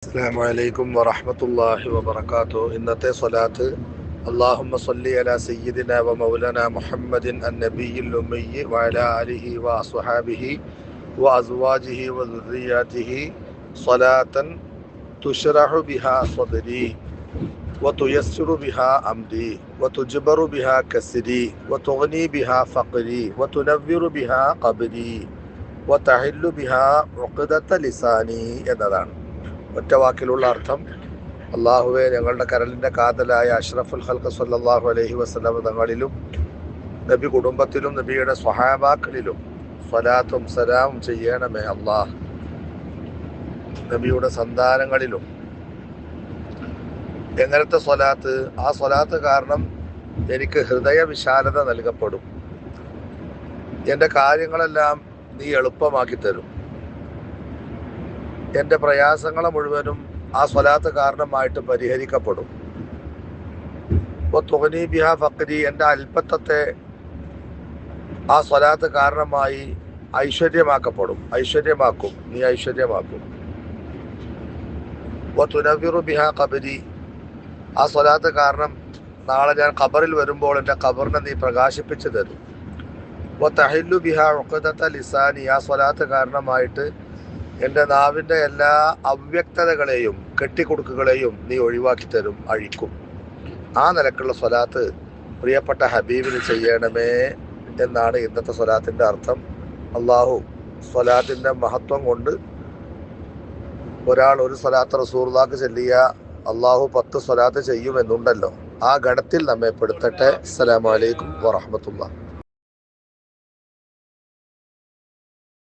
അസ്സലാമു അലൈക്കും വറഹ്മത്തുള്ളാഹി വബറകാതുഹു. ഇന്നത്തെ സ്വലാത്ത് അല്ലാഹുമ്മ സ്വല്ലി അലാ സയ്യിദിന വ മൗലന മുഹമ്മദിൻ അന്നബിയിൽ ഉമ്മയ്യി വഅലാ ആലിഹി വ അസ്ഹാബിഹി വ അസ്വാജിഹി വ ദുർരിയ്യാതിഹി സ്വലാത്തൻ തുശ്റഹു ബിഹാ സ്വദ്രി വ തുയസ്സിറു ബിഹാ അംരി വ തുജ്ബറു ബിഹാ കസ്രി വ തുഗ്നി ബിഹാ ഫഖ്രി വ തുനവ്വിറു ബിഹാ ഖബ്രി വ തഹില്ലു ബിഹാ ഉഖ്ദത ലിസാനി എന്നതാണ്. ഒറ്റ വാക്കിലുള്ള അർത്ഥം: അള്ളാഹുവെ, ഞങ്ങളുടെ കരളിൻ്റെ കാതലായ അഷ്റഫുൽ ഖൽഖ് സ്വല്ലല്ലാഹു അലൈഹി വസല്ലം തങ്ങളിലും നബി കുടുംബത്തിലും നബിയുടെ സ്വഹാബാക്കളിലും സ്വലാത്തും സലാമും ചെയ്യണമേ അള്ളാഹ്. നബിയുടെ സന്താനങ്ങളിലും. എങ്ങനത്തെ സ്വലാത്ത്? ആ സ്വലാത്ത് കാരണം എനിക്ക് ഹൃദയ വിശാലത നൽകപ്പെടും. എൻ്റെ കാര്യങ്ങളെല്ലാം നീ എളുപ്പമാക്കി തരും. എൻ്റെ പ്രയാസങ്ങളെ മുഴുവനും ആ സ്വലാത്ത് കാരണമായിട്ട് പരിഹരിക്കപ്പെടും. തുഗ്നി ബിഹാ ഫഖ്രി, എൻ്റെ അല്പത്തത്തെ ആ സ്വലാത്ത് കാരണമായി ഐശ്വര്യമാക്കും. നീ ഐശ്വര്യമാക്കും. തുനവ്വിറു ബിഹാ ഖബ്രി, ആ സ്വലാത്ത് കാരണം നാളെ ഞാൻ ഖബറിൽ വരുമ്പോൾ എൻ്റെ ഖബറിനെ നീ പ്രകാശിപ്പിച്ചു തരും. തഹില്ലു ബിഹാ ഉഖ്ദത ലിസാനി, ആ സ്വലാത്ത് കാരണമായിട്ട് എൻ്റെ നാവിൻ്റെ എല്ലാ അവ്യക്തതകളെയും കെട്ടിക്കൊടുക്കുകളെയും നീ ഒഴിവാക്കി തരും, അഴിക്കും. ആ നിലക്കുള്ള സ്വലാത്ത് പ്രിയപ്പെട്ട ഹബീബിന് ചെയ്യണമേ എന്നാണ് ഇന്നത്തെ സ്വലാത്തിൻ്റെ അർത്ഥം. അള്ളാഹു സ്വലാത്തിൻ്റെ മഹത്വം കൊണ്ട് ഒരാൾ ഒരു സ്വലാത്ത് റസൂലുള്ളാഹിക്ക് ചൊല്ലിയ അള്ളാഹു 10 സ്വലാത്ത് ചെയ്യുമെന്നുണ്ടല്ലോ. ആ ഗണത്തിൽ നമ്മെ പെടുത്തട്ടെ. അസ്സലാമു അലൈക്കും വറഹ്മത്തുള്ളാഹി.